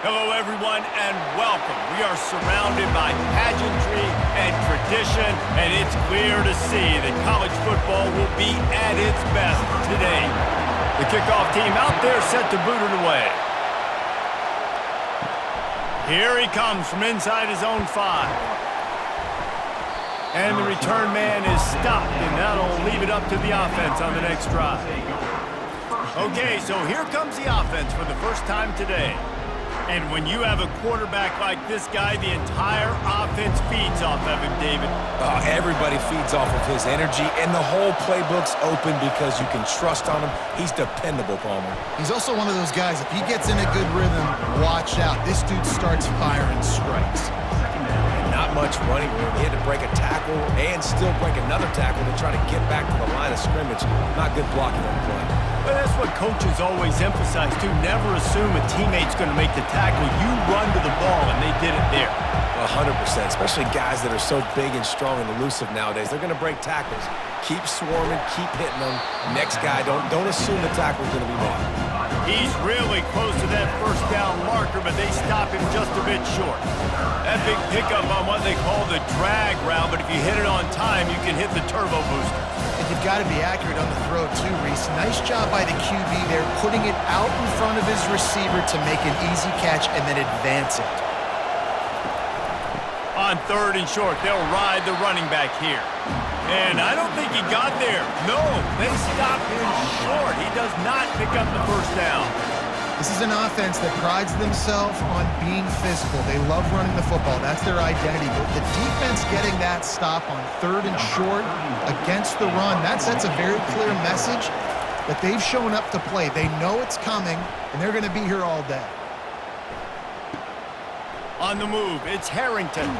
Hello, everyone, and welcome. We are surrounded by pageantry and tradition, and it's clear to see that college football will be at its best today. The kickoff team out there set to boot it away. Here he comes from inside his own 5. And the return man is stopped, and that'll leave it up to the offense on the next drive. Okay, so here comes the offense for the first time today. And when you have a quarterback like this guy, the entire offense feeds off of him, David. Everybody feeds off of his energy, and the whole playbook's open because you can trust on him. He's dependable, Palmer. He's also one of those guys, if he gets in a good rhythm, watch out. This dude starts firing strikes. And not much running room. He had to break a tackle and still break another tackle to try to get back to the line of scrimmage. Not good blocking on the play. But that's what coaches always emphasize, too. Never assume a teammate's going to make the tackle. You run to the ball, and they did it there. 100%, especially guys that are so big and strong and elusive nowadays. They're going to break tackles. Keep swarming, keep hitting them. Next guy, don't assume the tackle's going to be made. He's really close to that first down marker, but they stop him just a bit short. That big pickup on what they call the drag route, but if you hit it on time, you can hit the turbo booster. And you've got to be accurate on the throw, too, Reese. Nice job by the QB there, putting it out in front of his receiver to make an easy catch and then advance it. On 3rd and short, they'll ride the running back here. And I don't think he got there. No, they stopped him short. He does not pick up the first down. This is an offense that prides themselves on being physical. They love running the football. That's their identity. But the defense getting that stop on 3rd and short against the run, that sets a very clear message that they've shown up to play. They know it's coming, and they're going to be here all day. On the move, it's Harrington.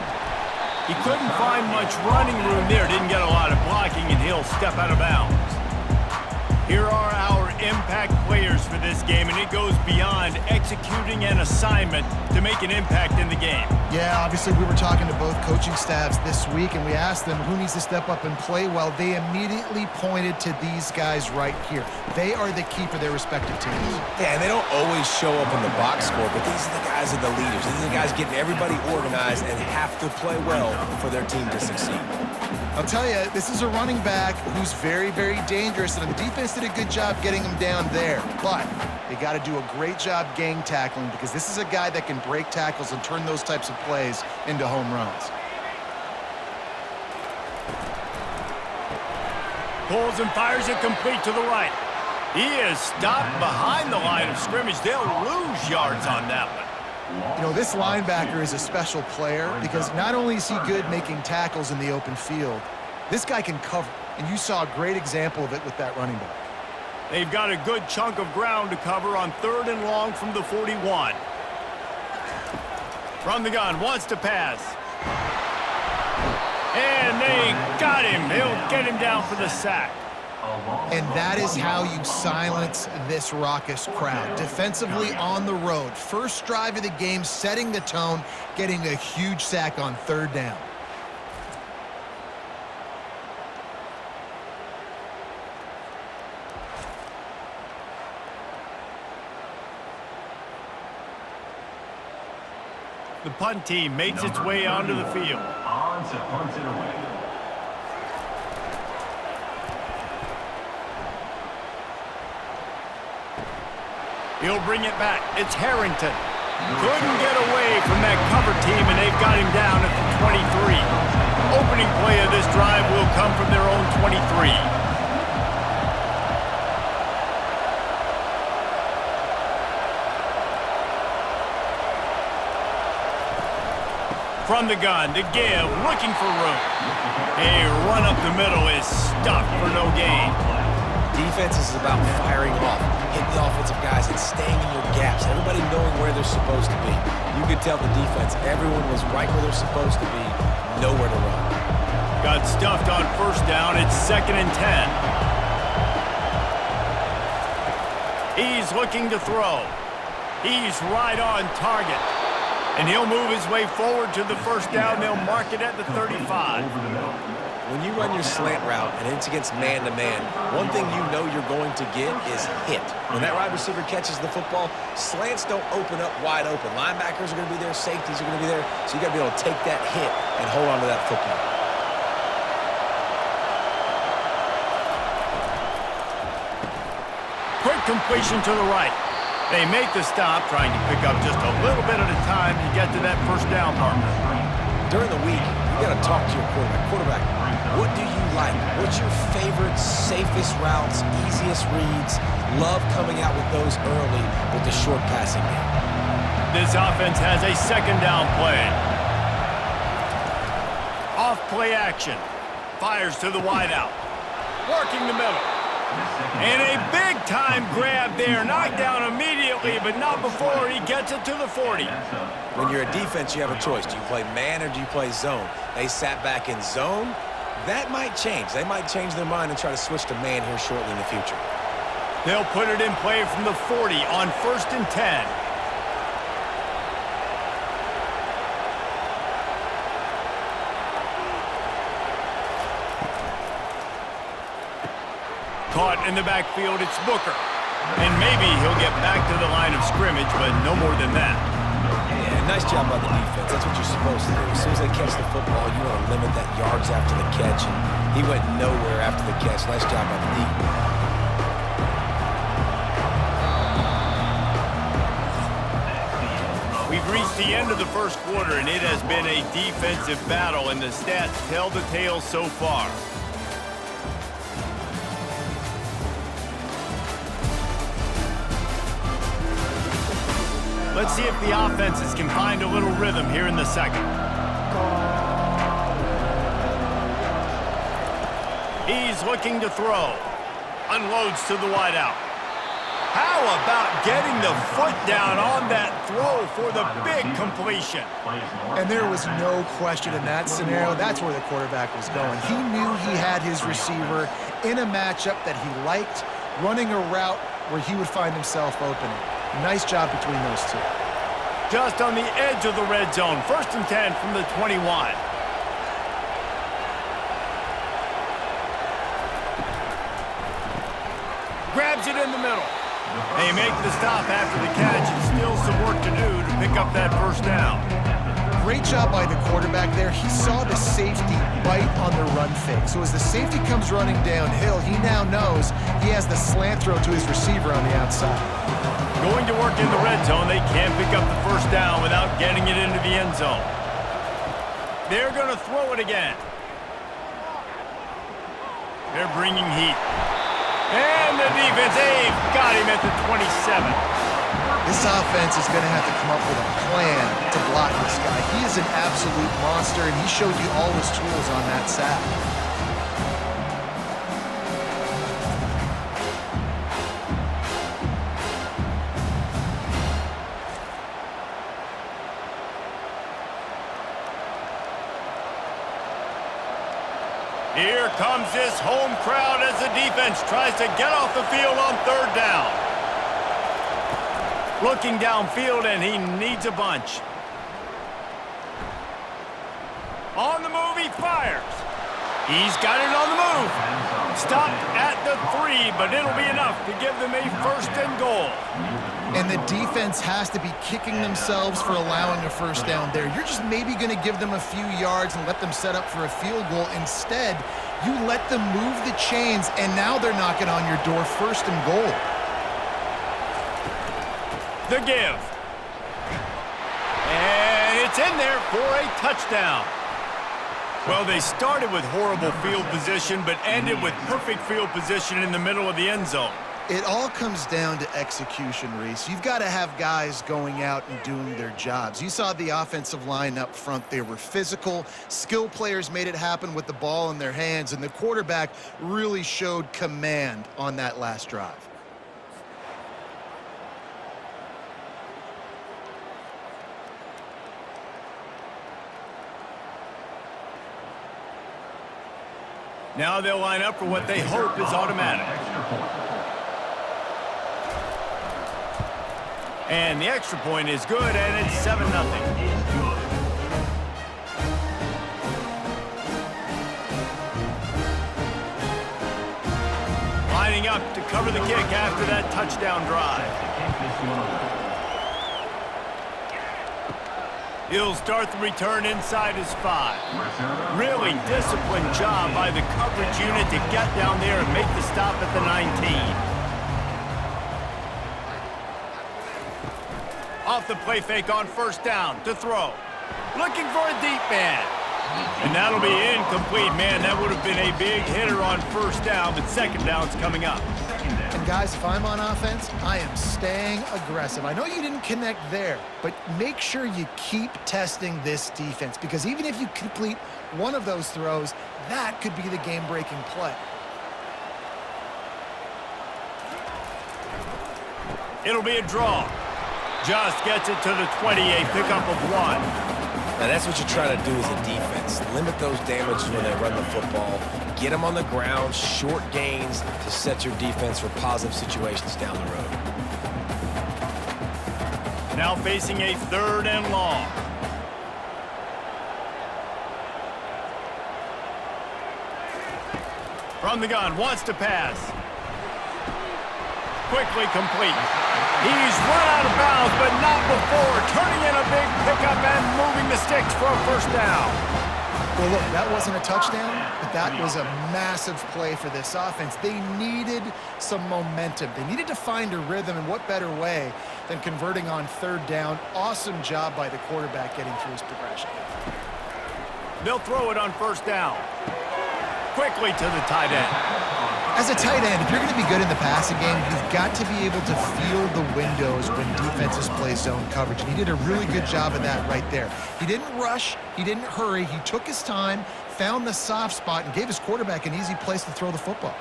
He couldn't find much running room there. Didn't get a lot of blocking, and he'll step out of bounds. Here are our impact players for this game, and it goes beyond executing an assignment to make an impact in the game. Yeah, obviously we were talking to both coaching staffs this week, and we asked them who needs to step up and play well. They immediately pointed to these guys right here. They are the key for their respective teams. Yeah, and they don't always show up in the box score, but these are the guys that are the leaders. These are the guys getting everybody organized and have to play well for their team to succeed. I'll tell you, this is a running back who's very, very dangerous, and the defense did a good job getting him down there. But they got to do a great job gang tackling because this is a guy that can break tackles and turn those types of plays into home runs. Pulls and fires it complete to the right. He is stopped behind the line of scrimmage. They'll lose yards on that one. You know, this linebacker is a special player because not only is he good making tackles in the open field, this guy can cover. And you saw a great example of it with that running back. They've got a good chunk of ground to cover on 3rd and long from the 41. From the gun, wants to pass. And they got him. They'll get him down for the sack. And that is how you silence this raucous crowd. Defensively on the road. First drive of the game, setting the tone, getting a huge sack on 3rd down. The punt team makes its way onto the field. On to punt it away. He'll bring it back. It's Harrington. Couldn't get away from that cover team, and they've got him down at the 23. Opening play of this drive will come from their own 23. From the gun, to give, looking for room. A run up the middle is stuffed for no gain. Defense is about firing off, hitting the offensive guys, and staying in your gaps. Everybody knowing where they're supposed to be. You could tell the defense, everyone was right where they're supposed to be, nowhere to run. Got stuffed on 1st down. It's 2nd and 10. He's looking to throw. He's right on target. And he'll move his way forward to the 1st down. They'll mark it at the 35. when you run your slant route and it's against man-to-man, one thing you know you're going to get is hit. When that wide receiver catches the football, slants don't open up wide open. Linebackers are going to be there, safeties are going to be there, so you got to be able to take that hit and hold on to that football. Quick completion to the right. They make the stop, trying to pick up just a little bit at a time to get to that first down marker. During the week, you got to talk to your quarterback. Quarterback, what do you like? What's your favorite, safest routes, easiest reads? Love coming out with those early with the short passing game. This offense has a second down play. Off play action. Fires to the wideout. Working the middle. And a big-time grab there. Knocked down immediately, but not before he gets it to the 40. When you're a defense, you have a choice. Do you play man or do you play zone? They sat back in zone. That might change. They might change their mind and try to switch to man here shortly in the future. They'll put it in play from the 40 on 1st and 10. Caught in the backfield, it's Booker. And maybe he'll get back to the line of scrimmage, but no more than that. Yeah, nice job by the defense. That's what you're supposed to do. As soon as they catch the football, you want to limit that yards after the catch. And he went nowhere after the catch. Nice job by the D. We've reached the end of the first quarter, and it has been a defensive battle, and the stats tell the tale so far. Let's see if the offenses can find a little rhythm here in the second. He's looking to throw. Unloads to the wideout. How about getting the foot down on that throw for the big completion? And there was no question in that scenario. That's where the quarterback was going. He knew he had his receiver in a matchup that he liked, running a route where he would find himself opening. Nice job between those two. Just on the edge of the red zone. 1st and 10 from the 21. Grabs it in the middle. They make the stop after the catch, and still some work to do to pick up that first down. Great job by the quarterback there. He saw the safety bite on the run fake. So as the safety comes running downhill, he now knows he has the slant throw to his receiver on the outside. Going to work in the red zone. They can't pick up the first down without getting it into the end zone. They're going to throw it again. They're bringing heat. And the defense, they've got him at the 27. This offense is going to have to come up with a plan to block this guy. He is an absolute monster, and he showed you all his tools on that sack. Here comes this home crowd as the defense tries to get off the field on 3rd down. Looking downfield, and he needs a bunch. On the move, he fires. He's got it on the move. Stopped at the 3, but it'll be enough to give them a 1st and goal. And the defense has to be kicking themselves for allowing a first down there. You're just maybe going to give them a few yards and let them set up for a field goal. Instead, you let them move the chains, and now they're knocking on your door, 1st and goal. The give. And it's in there for a touchdown. Well, they started with horrible field position, but ended with perfect field position in the middle of the end zone. It all comes down to execution, Reese. You've got to have guys going out and doing their jobs. You saw the offensive line up front. They were physical. Skill players made it happen with the ball in their hands, and the quarterback really showed command on that last drive. Now they'll line up for what they hope is automatic. And the extra point is good, and it's 7-0. up to cover the kick after that touchdown drive. He'll start the return inside his 5. Really disciplined job by the coverage unit to get down there and make the stop at the 19. Off the play fake on first down to throw. Looking for a deep man. And that'll be incomplete, man. That would have been a big hitter on first down, but second down's coming up. And guys, if I'm on offense, I am staying aggressive. I know you didn't connect there, but make sure you keep testing this defense, because even if you complete one of those throws, that could be the game-breaking play. It'll be a draw. Just gets it to the 28, pickup of 1. Now that's what you try to do as a defense. Limit those damages when they run the football. Get them on the ground, short gains to set your defense for positive situations down the road. Now facing a 3rd and long. From the gun, wants to pass. Quickly complete. He's run out of bounds, but not before turning in a big pickup and moving the sticks for a first down. Well, look, that wasn't a touchdown, but that was a massive play for this offense. They needed some momentum. They needed to find a rhythm, and what better way than converting on 3rd down. Awesome job by the quarterback getting through his progression. They'll throw it on first down. Quickly to the tight end. As a tight end, if you're going to be good in the passing game, you've got to be able to feel the windows when defenses play zone coverage. And he did a really good job of that right there. He didn't rush. He didn't hurry. He took his time, found the soft spot, and gave his quarterback an easy place to throw the football.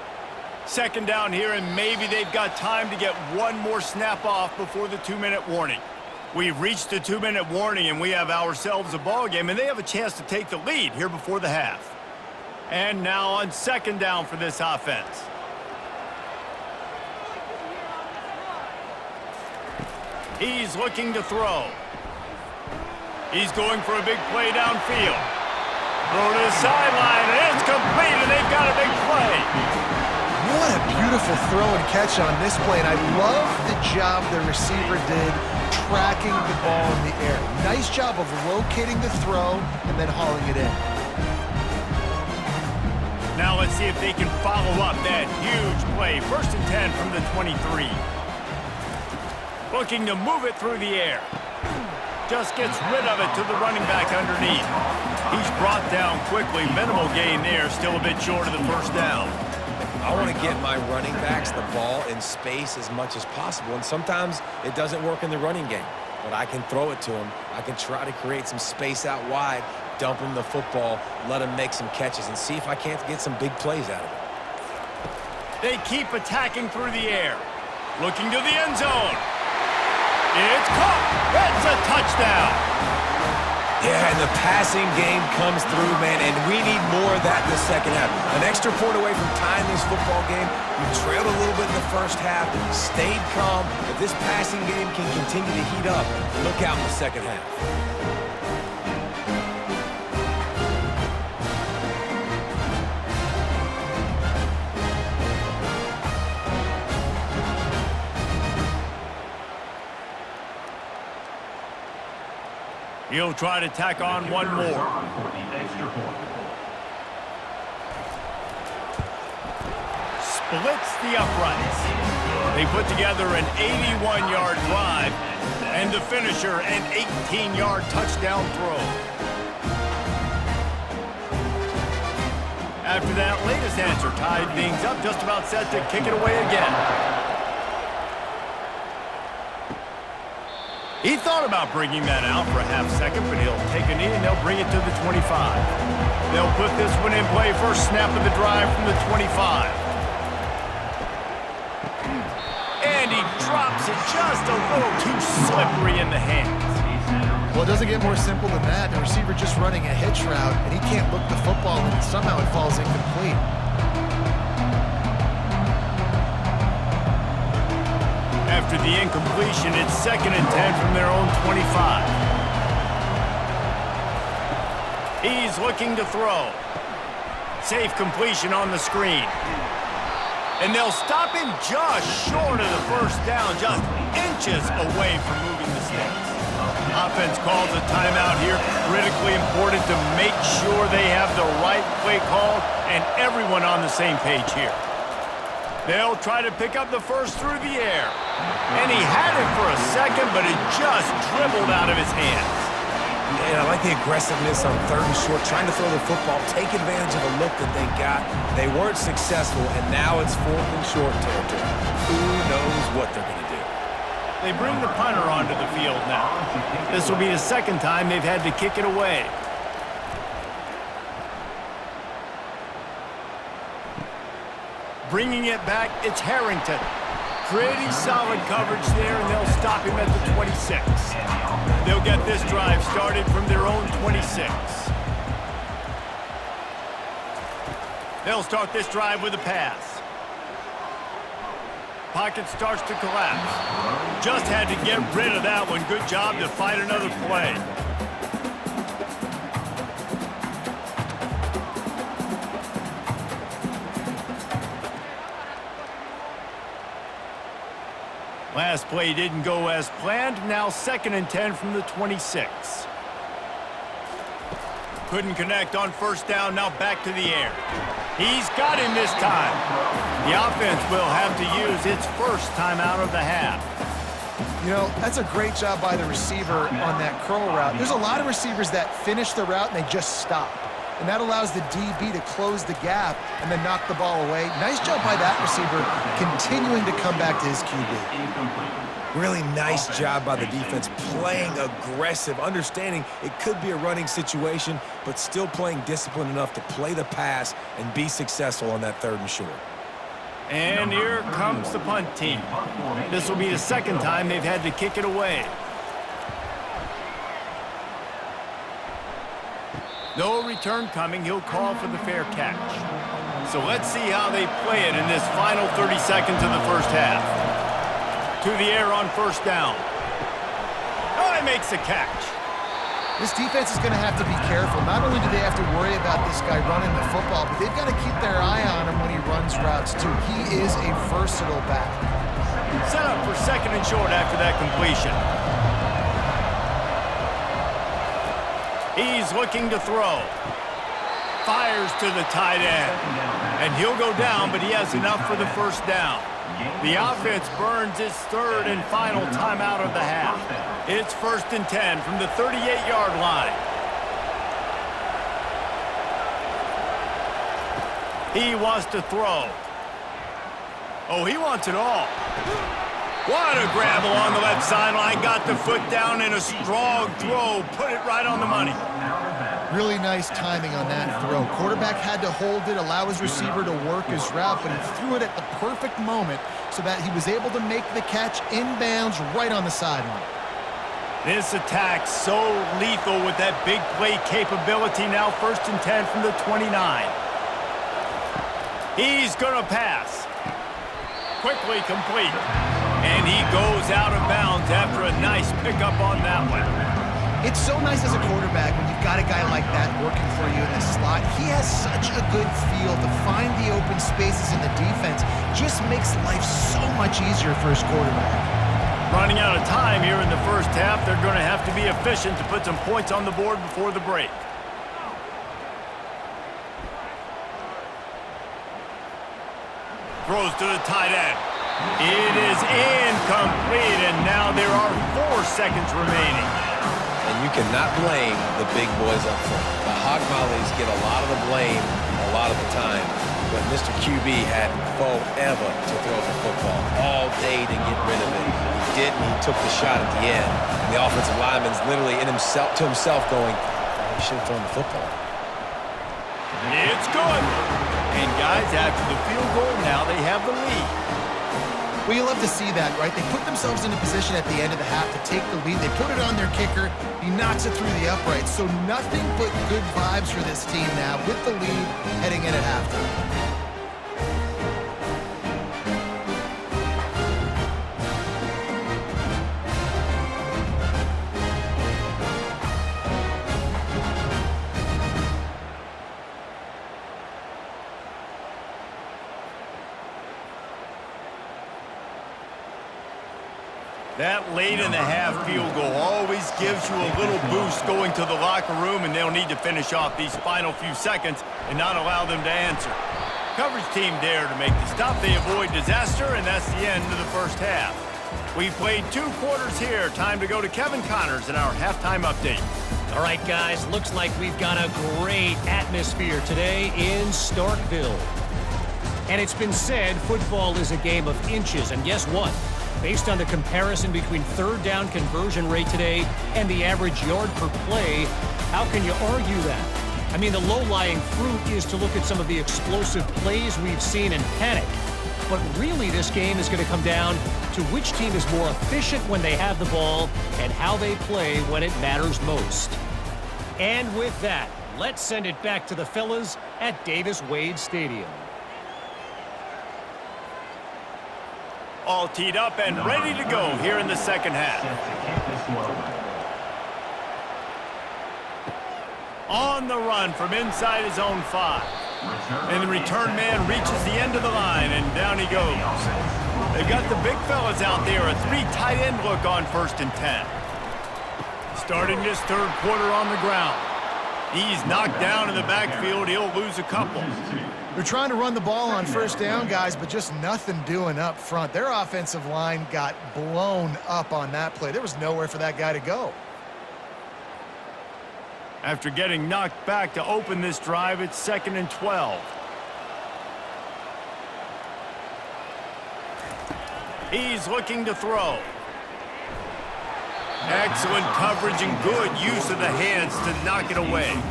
Second down here, and maybe they've got time to get one more snap off before the 2-minute warning. We've reached the 2-minute warning, and we have ourselves a ball game, and they have a chance to take the lead here before the half. And now on second down for this offense. He's looking to throw. He's going for a big play downfield. Throw to the sideline, and it's complete, and they've got a big play. What a beautiful throw and catch on this play, and I love the job the receiver did tracking the ball in the air. Nice job of locating the throw and then hauling it in. Now let's see if they can follow up that huge play. 1st and 10 from the 23. Looking to move it through the air. Just gets rid of it to the running back underneath. He's brought down quickly. Minimal gain there. Still a bit short of the first down. I want to get my running backs the ball in space as much as possible, and sometimes it doesn't work in the running game. But I can throw it to them. I can try to create some space out wide, dump them the football, let them make some catches, and see if I can't get some big plays out of it. They keep attacking through the air. Looking to the end zone. It's caught. That's a touchdown. Yeah, and the passing game comes through, man, and we need more of that in the second half. An extra point away from tying this football game. We trailed a little bit in the first half, stayed calm. If this passing game can continue to heat up, look out in the second half. He'll try to tack on one more. Splits the uprights. They put together an 81-yard drive, and the finisher an 18-yard touchdown throw. After that latest answer tied things up, just about set to kick it away again. He thought about bringing that out for a half second, but he'll take a knee and they'll bring it to the 25. They'll put this one in play. First snap of the drive from the 25. And he drops it just a little too slippery in the hands. Well, it doesn't get more simple than that. The receiver just running a hitch route, and he can't look the football, and somehow it falls incomplete. After the incompletion, it's 2nd and 10 from their own 25. He's looking to throw. Safe completion on the screen. And they'll stop him just short of the first down, just inches away from moving the sticks. Offense calls a timeout here. Critically important to make sure they have the right play call and everyone on the same page here. They'll try to pick up the first through the air. And he had it for a second, but it just dribbled out of his hands. And I like the aggressiveness on 3rd and short, trying to throw the football, take advantage of the look that they got. They weren't successful, and now it's 4th and short territory. Who knows what they're going to do? They bring the punter onto the field now. This will be the second time they've had to kick it away. Bringing it back, it's Harrington. Pretty solid coverage there, and they'll stop him at the 26. They'll get this drive started from their own 26. They'll start this drive with a pass. Pocket starts to collapse. Just had to get rid of that one. Good job to fight another play. Last play didn't go as planned. Now 2nd and 10 from the 26. Couldn't connect on first down. Now back to the air. He's got him this time. The offense will have to use its first timeout of the half. You know, that's a great job by the receiver on that curl route. There's a lot of receivers that finish the route and they just stop. And that allows the DB to close the gap and then knock the ball away. Nice job by that receiver, continuing to come back to his QB. Really nice job by the defense, playing aggressive, understanding it could be a running situation, but still playing disciplined enough to play the pass and be successful on that 3rd and short. And here comes the punt team. This will be the second time they've had to kick it away. No return coming. He'll call for the fair catch. So let's see how they play it in this final 30 seconds of the first half. To the air on first down. Oh, he makes the catch. This defense is going to have to be careful. Not only do they have to worry about this guy running the football, but they've got to keep their eye on him when he runs routes too. He is a versatile back. Set up for 2nd and short after that completion. He's looking to throw. Fires to the tight end. And he'll go down, but he has enough for the first down. The offense burns its 3rd and final timeout of the half. It's 1st and 10 from the 38-yard line. He wants to throw. Oh, he wants it all. What a grab along the left sideline. Got the foot down in a strong throw. Put it right on the money. Really nice timing on that throw. Quarterback had to hold it, allow his receiver to work his route, but he threw it at the perfect moment so that he was able to make the catch inbounds right on the sideline. This attack so lethal with that big play capability. Now 1st and 10 from the 29. He's going to pass. Quickly complete. And he goes out of bounds after a nice pickup on that one. It's so nice as a quarterback when you've got a guy like that working for you in the slot. He has such a good feel to find the open spaces in the defense. Just makes life so much easier for his quarterback. Running out of time here in the first half. They're going to have to be efficient to put some points on the board before the break. Throws to the tight end. It is incomplete, and now there are 4 seconds remaining. And you cannot blame the big boys up front. The hog mollies get a lot of the blame a lot of the time, but Mr. QB had forever to throw the football, all day to get rid of it. He didn't. He took the shot at the end. And the offensive lineman's literally to himself going, he should have thrown the football. It's good. And guys, after the field goal, now they have the lead. Well, you love to see that, right? They put themselves in a position at the end of the half to take the lead. They put it on their kicker. He knocks it through the uprights. So nothing but good vibes for this team now with the lead heading in at halftime. That late in the half field goal always gives you a little boost going to the locker room, and they'll need to finish off these final few seconds and not allow them to answer. Coverage team there to make the stop. They avoid disaster, and that's the end of the first half. We've played 2 quarters here. Time to go to Kevin Connors in our halftime update. All right, guys, looks like we've got a great atmosphere today in Starkville. And it's been said football is a game of inches, and guess what? Based on the comparison between third down conversion rate today and the average yard per play, how can you argue that? I mean, the low-lying fruit is to look at some of the explosive plays we've seen and panic. But really, this game is going to come down to which team is more efficient when they have the ball and how they play when it matters most. And with that, let's send it back to the fellas at Davis-Wade Stadium. All teed up and ready to go here in the second half. On the run from inside his own 5. And the return man reaches the end of the line, and down he goes. They've got the big fellas out there, a 3 tight end look on 1st and 10. Starting this third quarter on the ground. He's knocked down in the backfield. He'll lose a couple. They're trying to run the ball on first down, guys, but just nothing doing up front. Their offensive line got blown up on that play. There was nowhere for that guy to go. After getting knocked back to open this drive, it's 2nd and 12. He's looking to throw. Excellent coverage and good use of the hands to knock it away.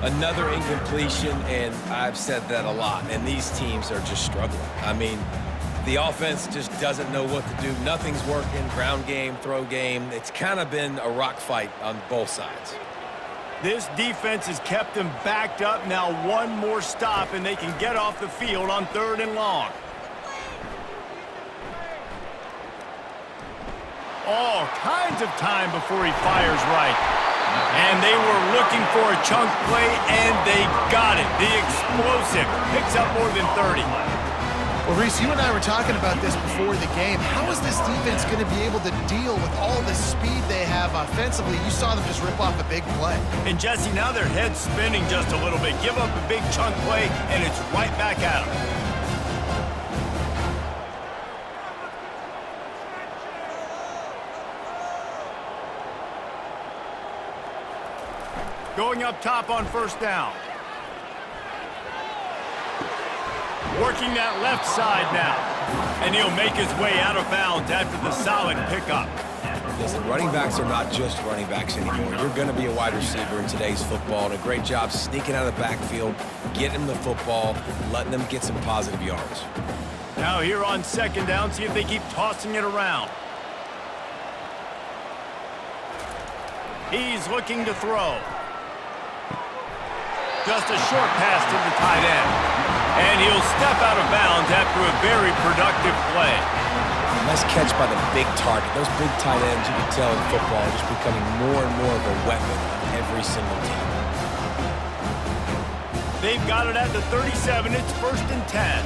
Another incompletion, and I've said that a lot, and these teams are just struggling. I mean, the offense just doesn't know what to do. Nothing's working. Ground game, throw game. It's kind of been a rock fight on both sides. This defense has kept them backed up. Now one more stop, and they can get off the field on 3rd and long. All kinds of time before he fires right. And they were looking for a chunk play, and they got it. The explosive picks up more than 30. Well, Reese, you and I were talking about this before the game. How is this defense going to be able to deal with all the speed they have offensively? You saw them just rip off a big play. And, Jesse, now their head's spinning just a little bit. Give up a big chunk play, and it's right back at them. Going up top on 1st down. Working that left side now. And he'll make his way out of bounds after the solid pickup. Listen, running backs are not just running backs anymore. You're going to be a wide receiver in today's football, and a great job sneaking out of the backfield, getting them the football, letting them get some positive yards. Now here on 2nd down, see if they keep tossing it around. He's looking to throw. Just a short pass to the tight end. And he'll step out of bounds after a very productive play. Nice catch by the big target. Those big tight ends, you can tell in football, are just becoming more and more of a weapon on every single team. They've got it at the 37. It's 1st and 10.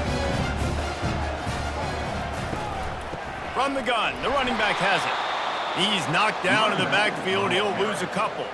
From the gun, the running back has it. He's knocked down in the backfield. He'll lose a couple.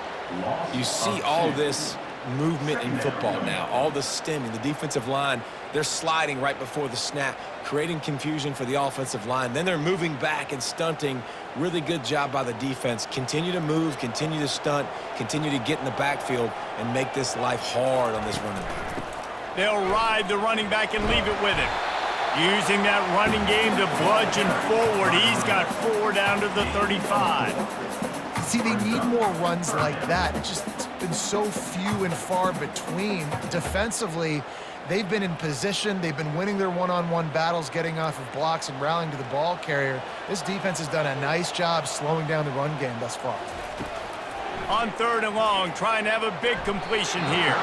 You see all this movement in football now, all the stemming, the defensive line, they're sliding right before the snap, creating confusion for the offensive line. Then they're moving back and stunting. Really good job by the defense. Continue to move, continue to stunt, continue to get in the backfield and make this life hard on this running back. They'll ride the running back and leave it with him. Using that running game to bludgeon forward. He's got 4 down to the 35. See, they need more runs like that. It's been so few and far between. Defensively, they've been in position. They've been winning their one-on-one battles, getting off of blocks and rallying to the ball carrier. This defense has done a nice job slowing down the run game thus far. On 3rd and long, trying to have a big completion here.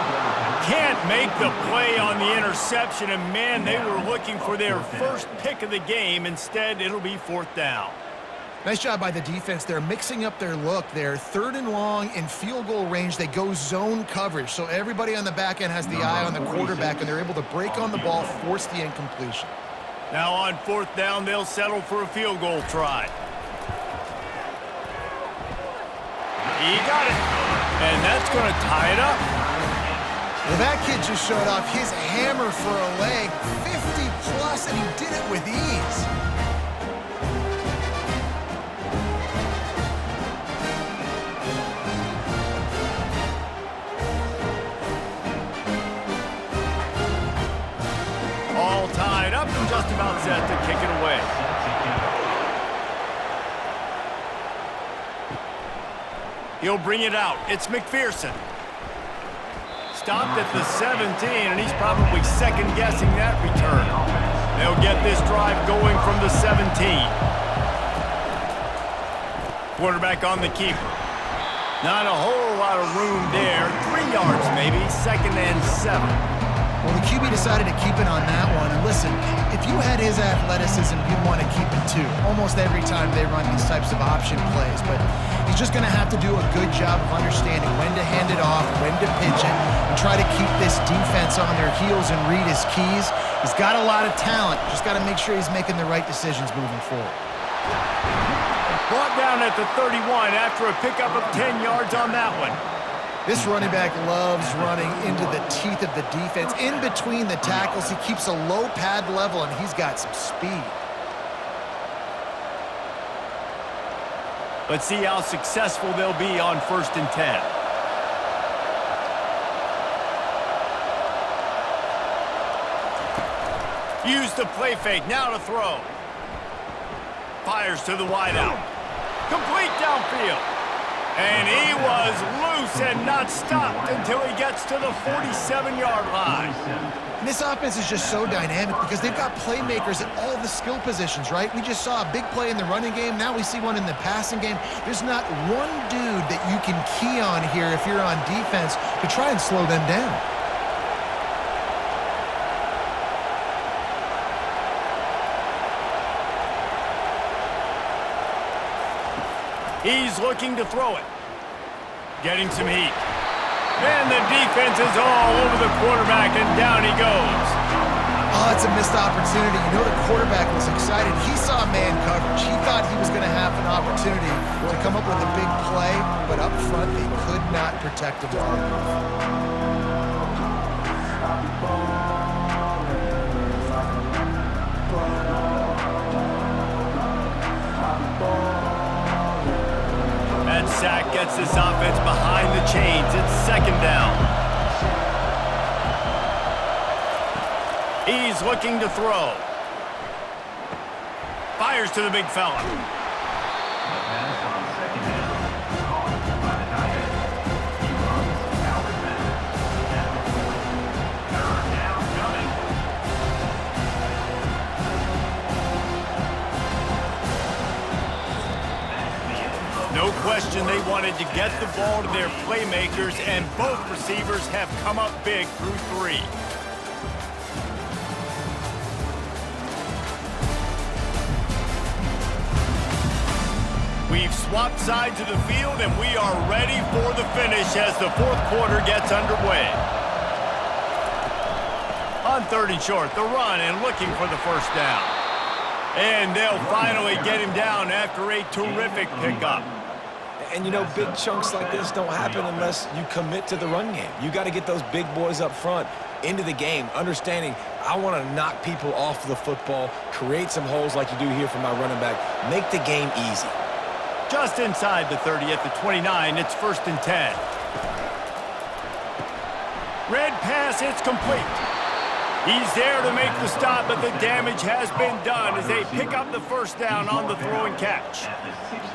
Can't make the play on the interception, and man, they were looking for their first pick of the game. Instead, it'll be 4th down. Nice job by the defense. They're mixing up their look. They're 3rd and long in field goal range. They go zone coverage, so everybody on the back end has the eye on the quarterback, and they're able to break on the ball, force the incompletion. Now on 4th down, they'll settle for a field goal try. He got it. And that's going to tie it up. Well, that kid just showed off his hammer for a leg, 50 plus, and he did it with ease. All tied up and just about set to kick it away. He'll bring it out. It's McPherson. Stopped at the 17, and he's probably second-guessing that return. They'll get this drive going from the 17. Quarterback on the keeper. Not a whole lot of room there. 3 yards maybe, 2nd and 7. Well, the QB decided to keep it on that one. And listen, if you had his athleticism, you'd want to keep it too. Almost every time they run these types of option plays. But he's just going to have to do a good job of understanding when to hand it off, when to pitch it, and try to keep this defense on their heels and read his keys. He's got a lot of talent. Just got to make sure he's making the right decisions moving forward. Brought down at the 31 after a pickup of 10 yards on that one. This running back loves running into the teeth of the defense. In between the tackles, he keeps a low pad level, and he's got some speed. Let's see how successful they'll be on 1st and 10. Use the play fake, now to throw. Fires to the wideout. Complete downfield. And he was loose and not stopped until he gets to the 47-yard line. And this offense is just so dynamic because they've got playmakers at all the skill positions, right? We just saw a big play in the running game. Now we see one in the passing game. There's not one dude that you can key on here if you're on defense to try and slow them down. He's looking to throw it. Getting some heat. And the defense is all over the quarterback, and down he goes. Oh, it's a missed opportunity. You know the quarterback was excited. He saw man coverage. He thought he was going to have an opportunity to come up with a big play, but up front they could not protect him well enough. That sack gets this offense behind the chains. It's 2nd down. He's looking to throw. Fires to the big fella. No question they wanted to get the ball to their playmakers, and both receivers have come up big through 3. We've swapped sides of the field, and we are ready for the finish as the 4th quarter gets underway. On 3rd and short, the run and looking for the 1st down. And they'll finally get him down after a terrific pickup. And you know, big chunks like this don't happen unless you commit to the run game. You got to get those big boys up front into the game, understanding I want to knock people off the football, create some holes like you do here for my running back, make the game easy. Just inside the 30 at the 29, it's 1st and 10. Red pass, it's complete. He's there to make the stop, but the damage has been done as they pick up the 1st down on the throw and catch.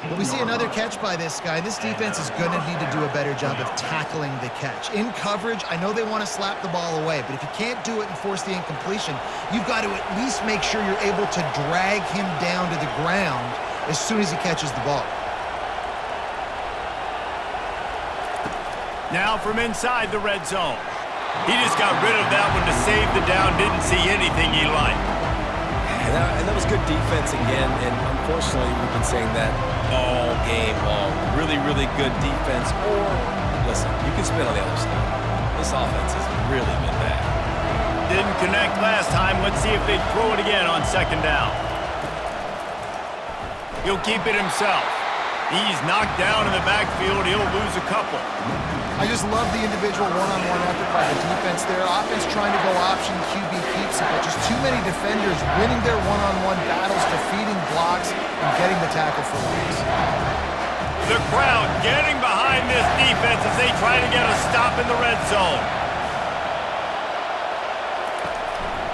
But we see another catch by this guy. This defense is going to need to do a better job of tackling the catch. In coverage, I know they want to slap the ball away, but if you can't do it and force the incompletion, you've got to at least make sure you're able to drag him down to the ground as soon as he catches the ball. Now from inside the red zone. He just got rid of that one to save the down, didn't see anything he liked. And that was good defense again, and unfortunately we've been saying that all game long. Really, really good defense, or, listen, you can spin on the other side. This offense has really been bad. Didn't connect last time. Let's see if they throw it again on 2nd down. He'll keep it himself. He's knocked down in the backfield. He'll lose a couple. I just love the individual one-on-one effort by the defense there. Offense trying to go option, QB keeps it, but just too many defenders winning their one-on-one battles, defeating blocks, and getting the tackle for loss. The crowd getting behind this defense as they try to get a stop in the red zone.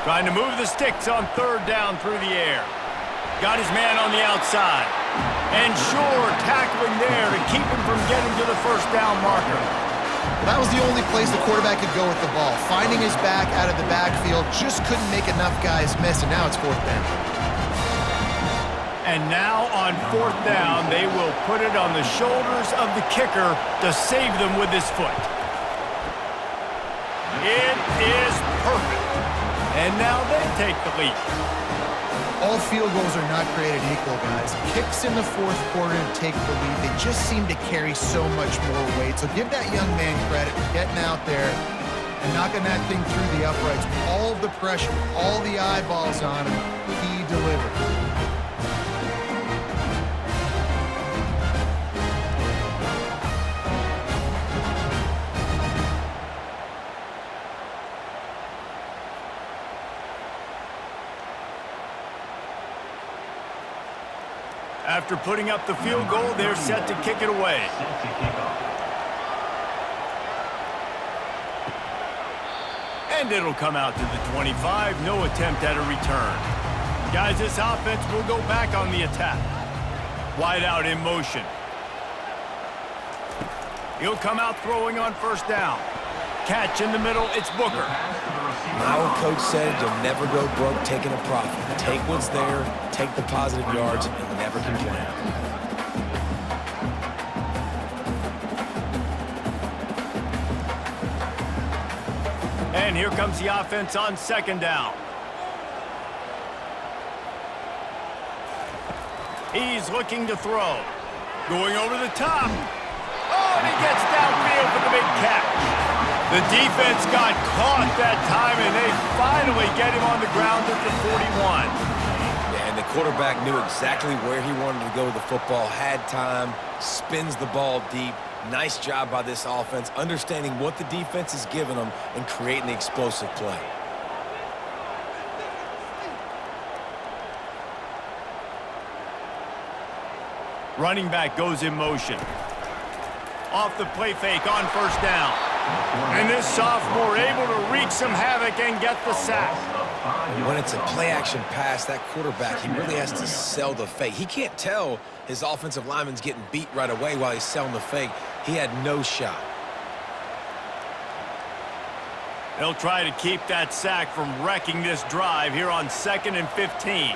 Trying to move the sticks on third down through the air. Got his man on the outside. And sure, tackling there to keep him from getting to the first down marker. Well, that was the only place the quarterback could go with the ball. Finding his back out of the backfield, just couldn't make enough guys miss, and now it's fourth down. And now on fourth down, they will put it on the shoulders of the kicker to save them with his foot. It is perfect. And now they take the lead. All field goals are not created equal, guys. Kicks in the fourth quarter to take the lead. They just seem to carry so much more weight. So give that young man credit for getting out there and knocking that thing through the uprights. With all of the pressure, all the eyeballs on him, he delivered. After putting up the field goal, they're set to kick it away. Set to kick off. And it'll come out to the 25. No attempt at a return. Guys, this offense will go back on the attack. Wide out in motion. He'll come out throwing on first down. Catch in the middle, it's Booker. My old coach said you'll never go broke taking a profit. Take what's there, take the positive yards, and never complain. And here comes the offense on second down. He's looking to throw. Going over the top. Oh, and he gets downfield for the big catch. The defense got caught that time, and they finally get him on the ground at the 41. Yeah, and the quarterback knew exactly where he wanted to go with the football, had time, spins the ball deep. Nice job by this offense, understanding what the defense is giving them and creating the explosive play. Running back goes in motion. Off the play fake on first down. And this sophomore able to wreak some havoc and get the sack. And when it's a play-action pass, that quarterback, he really has to sell the fake. He can't tell his offensive lineman's getting beat right away while he's selling the fake. He had no shot. They'll try to keep that sack from wrecking this drive here on 2nd and 15.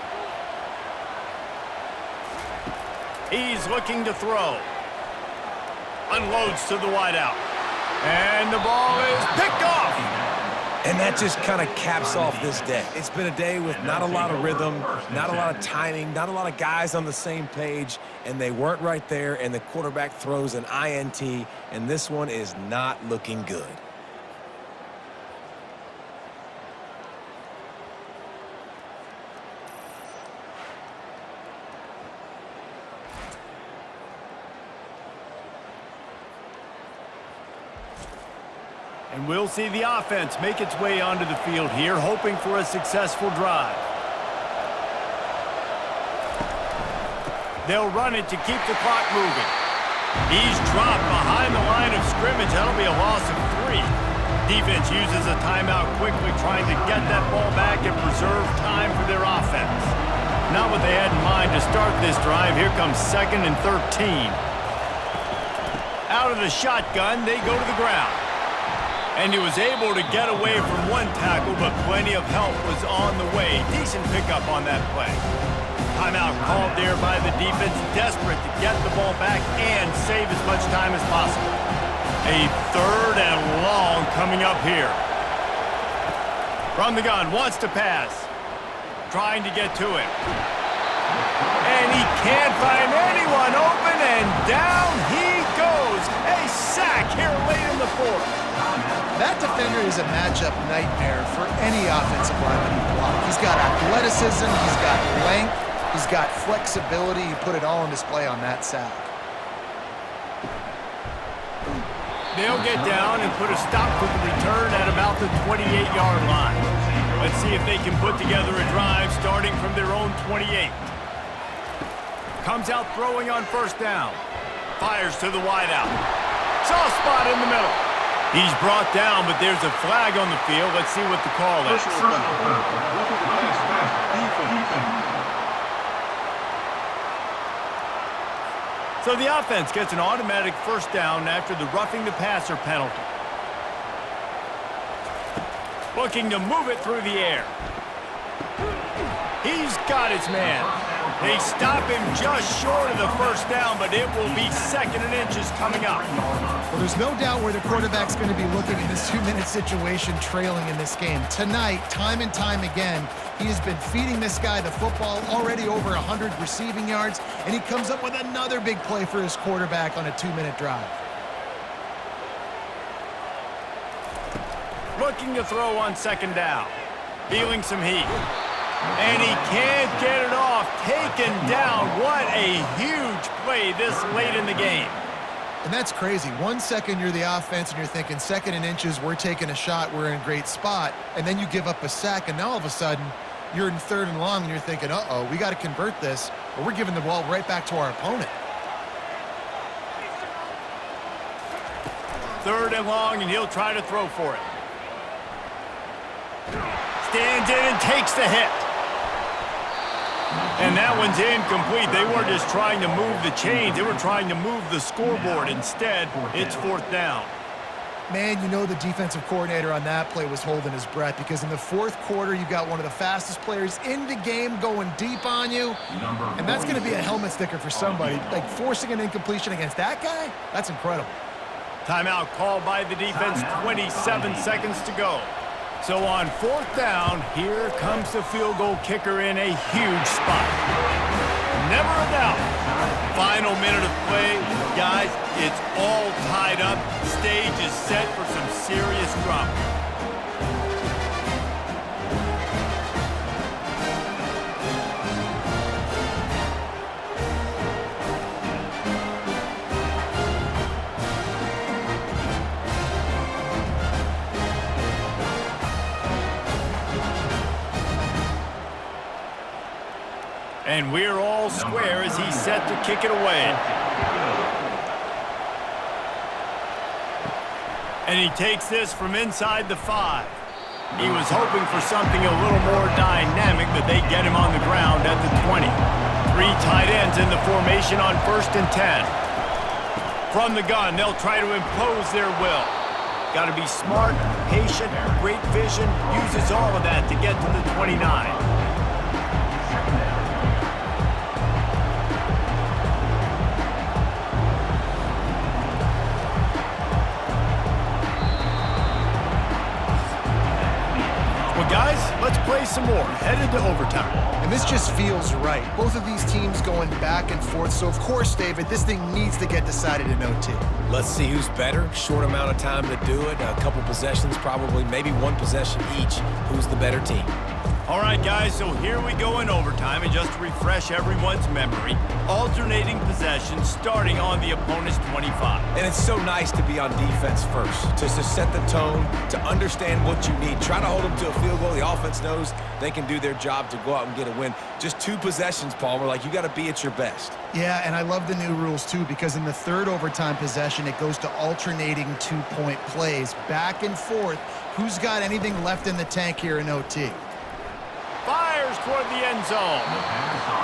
He's looking to throw. Unloads to the wideout. And the ball is picked off. And that just kind of caps off this day. It's been a day with not a lot of rhythm, not a lot of timing, not a lot of guys on the same page, and they weren't right there, and the quarterback throws an INT, and this one is not looking good. And we'll see the offense make its way onto the field here, hoping for a successful drive. They'll run it to keep the clock moving. He's dropped behind the line of scrimmage. That'll be a loss of 3. Defense uses a timeout quickly, trying to get that ball back and preserve time for their offense. Not what they had in mind to start this drive. Here comes 2nd and 13. Out of the shotgun, they go to the ground. And he was able to get away from one tackle, but plenty of help was on the way. Decent pickup on that play. Timeout called there by the defense, desperate to get the ball back and save as much time as possible. A 3rd and long coming up here. From the gun, wants to pass. Trying to get to it. And he can't find anyone open, and down he goes. A sack here late in the 4th. That defender is a matchup nightmare for any offensive lineman to block. He's got athleticism, he's got length, he's got flexibility. He put it all on display on that sack. They'll get down and put a stop to the return at about the 28-yard line. Let's see if they can put together a drive starting from their own 28. Comes out throwing on first down. Fires to the wideout. Soft spot in the middle. He's brought down, but there's a flag on the field. Let's see what the call is. So the offense gets an automatic first down after the roughing the passer penalty. Looking to move it through the air. He's got his man. They stop him just short of the first down, but it will be 2nd and inches coming up. Well, there's no doubt where the quarterback's going to be looking in this 2-minute situation trailing in this game. Tonight, time and time again, he has been feeding this guy the football, already over 100 receiving yards, and he comes up with another big play for his quarterback on a 2-minute drive. Looking to throw on 2nd down. Feeling some heat. And he can't get it off. Taken down. What a huge play this late in the game. And that's crazy. 1 second you're the offense and you're thinking 2nd and inches, we're taking a shot, we're in a great spot. And then you give up a sack, and now all of a sudden you're in 3rd and long and you're thinking, uh-oh, we got to convert this, or we're giving the ball right back to our opponent. 3rd and long, and he'll try to throw for it. Stands in and takes the hit. And that one's incomplete. They weren't just trying to move the chains. They were trying to move the scoreboard. Instead, it's 4th down. Man, you know the defensive coordinator on that play was holding his breath, because in the 4th quarter, you got one of the fastest players in the game going deep on you. And that's going to be a helmet sticker for somebody. Like, forcing an incompletion against that guy, that's incredible. Timeout called by the defense, 27 seconds to go. So on 4th down, here comes the field goal kicker in a huge spot. Never a doubt. Final minute of play. Guys, it's all tied up. Stage is set for some serious drama. And we're all square as he's set to kick it away. And he takes this from inside the 5. He was hoping for something a little more dynamic, but they get him on the ground at the 20. 3 tight ends in the formation on 1st and 10. From the gun, they'll try to impose their will. Got to be smart, patient, great vision, uses all of that to get to the 29. Guys, let's play some more. Headed to overtime. And this just feels right. Both of these teams going back and forth. So, of course, David, this thing needs to get decided in OT. Let's see who's better. Short amount of time to do it. A couple possessions, probably, maybe 1 possession each. Who's the better team? All right, guys, so here we go in overtime. And just to refresh everyone's memory, alternating possessions starting on the opponent's 25. And it's so nice to be on defense first, to set the tone, to understand what you need. Try to hold them to a field goal. The offense knows they can do their job to go out and get a win. Just 2 possessions, Palmer. Like, you got to be at your best. Yeah, and I love the new rules, too, because in the 3rd overtime possession, it goes to alternating 2-point plays. Back and forth. Who's got anything left in the tank here in OT? Fires toward the end zone.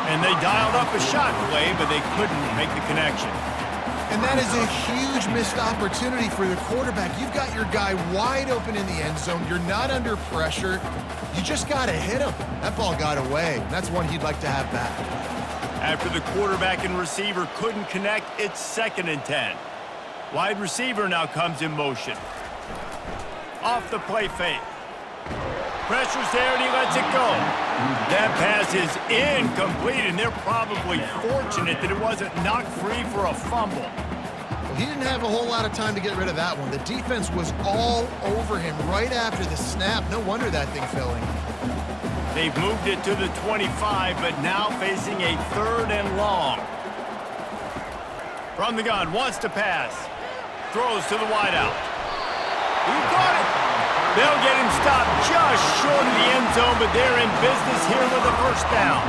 And they dialed up a shot play, but they couldn't make the connection. And that is a huge missed opportunity for the quarterback. You've got your guy wide open in the end zone. You're not under pressure. You just got to hit him. That ball got away. And that's one he'd like to have back. After the quarterback and receiver couldn't connect, it's 2nd and 10. Wide receiver now comes in motion. Off the play fake. Pressure's there, and he lets it go. That pass is incomplete, and they're probably fortunate that it wasn't knocked free for a fumble. Well, he didn't have a whole lot of time to get rid of that one. The defense was all over him right after the snap. No wonder that thing fell in. They've moved it to the 25, but now facing a 3rd and long. From the gun, wants to pass. throws to the wideout. He got it. They'll get him stopped just short of the end zone, but they're in business here with a first down.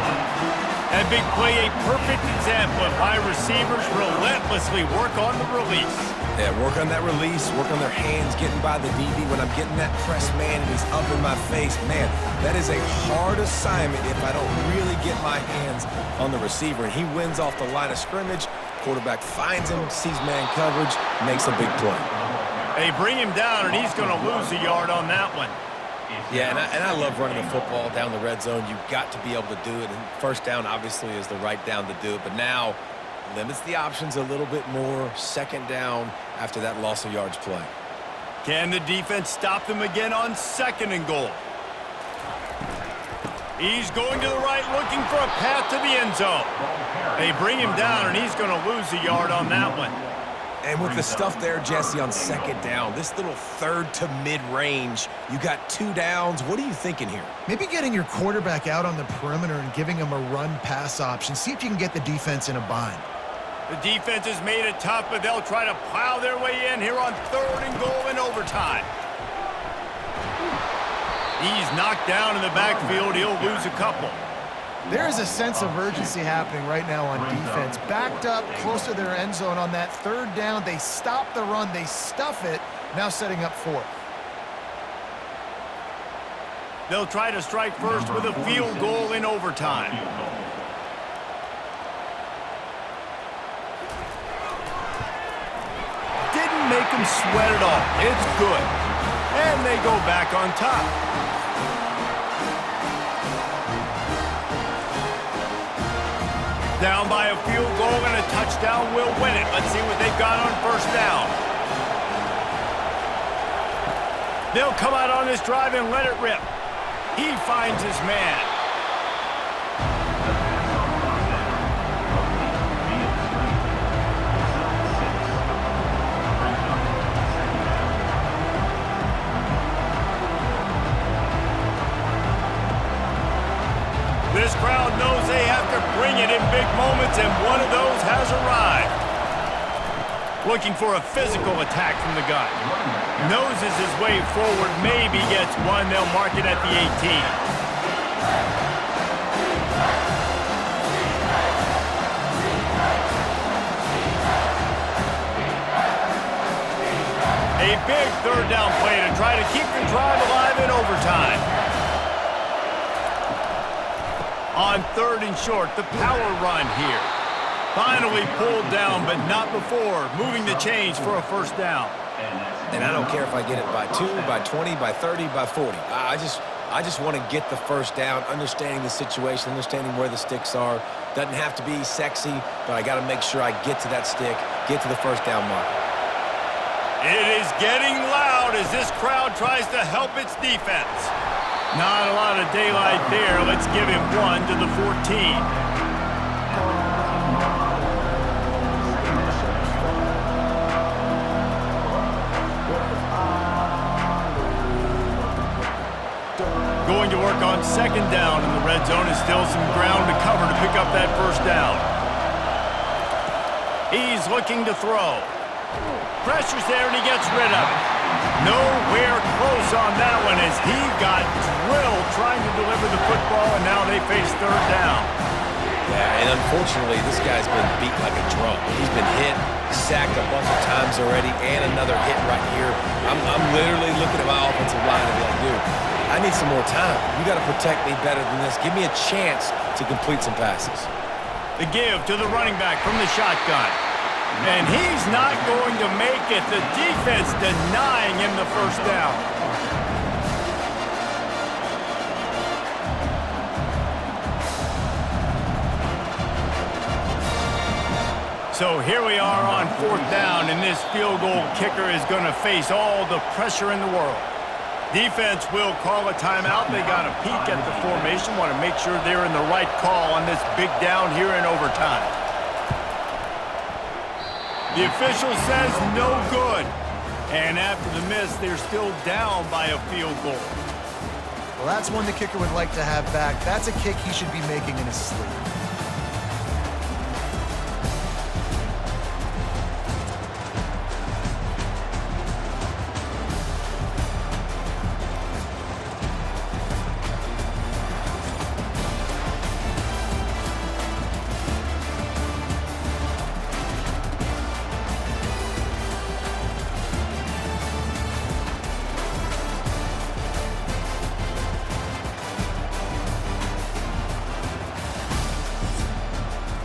That big play, a perfect example of why receivers relentlessly work on the release. Yeah, work on that release, work on their hands, getting by the DB. When I'm getting that press man and he's up in my face, man, that is a hard assignment if I don't really get my hands on the receiver. And he wins off the line of scrimmage. Quarterback finds him, sees man coverage, makes a big play. They bring him down, and he's going to lose a yard on that one. Yeah, and I love running the football down the red zone. You've got to be able to do it. And first down, obviously, is the right down to do it. But now limits the options a little bit more. Second down after that loss of yards play. Can the defense stop them again on 2nd and goal? He's going to the right, looking for a path to the end zone. They bring him down, and he's going to lose a yard on that one. And with the stuff there, Jesse, on 2nd down, this little third to mid-range, you got 2 downs. What are you thinking here? Maybe getting your quarterback out on the perimeter and giving him a run-pass option. See if you can get the defense in a bind. The defense has made it tough, but they'll try to plow their way in here on 3rd and goal in overtime. He's knocked down in the backfield. He'll lose a couple. There is a sense of urgency happening right now on defense. Backed up close to their end zone on that 3rd down. They stop the run. They stuff it. Now setting up 4th. They'll try to strike first with a field goal in overtime. Didn't make them sweat at all. It's good. And they go back on top. Down by a field goal and a touchdown will win it. Let's see what they've got on 1st down. They'll come out on this drive and let it rip. He finds his man. This crowd knows they have to bring it in big moments, and one of those has arrived. Looking for a physical attack from the gun. Noses his way forward, maybe gets one. They'll mark it at the 18. A big 3rd down play to try to keep the drive alive in overtime. On 3rd and short, the power run here. Finally pulled down, but not before moving the chains for a 1st down. And I don't care if I get it by 2, by 20, by 30, by 40. I just want to get the 1st down, understanding the situation, understanding where the sticks are. Doesn't have to be sexy, but I got to make sure I get to that stick, get to the 1st down marker. It is getting loud as this crowd tries to help its defense. Not a lot of daylight there. Let's give him 1 to the 14. Going to work on 2nd down in the red zone, is still some ground to cover to pick up that 1st down. He's looking to throw. Pressure's there and he gets rid of it. Nowhere close on that one as he got drilled trying to deliver the football, and now they face 3rd down. Yeah, and unfortunately, this guy's been beat like a drum. He's been hit, sacked a bunch of times already, and another hit right here. I'm literally looking at my offensive line and be like, dude, I need some more time. You got to protect me better than this. Give me a chance to complete some passes. The give to the running back from the shotgun. And he's not going to make it. The defense denying him the 1st down. So here we are on 4th down, and this field goal kicker is going to face all the pressure in the world. Defense will call a timeout. They got a peek at the formation, want to make sure they're in the right call on this big down here in overtime. The official says no good. And after the miss, they're still down by a field goal. Well, that's one the kicker would like to have back. That's a kick he should be making in his sleep.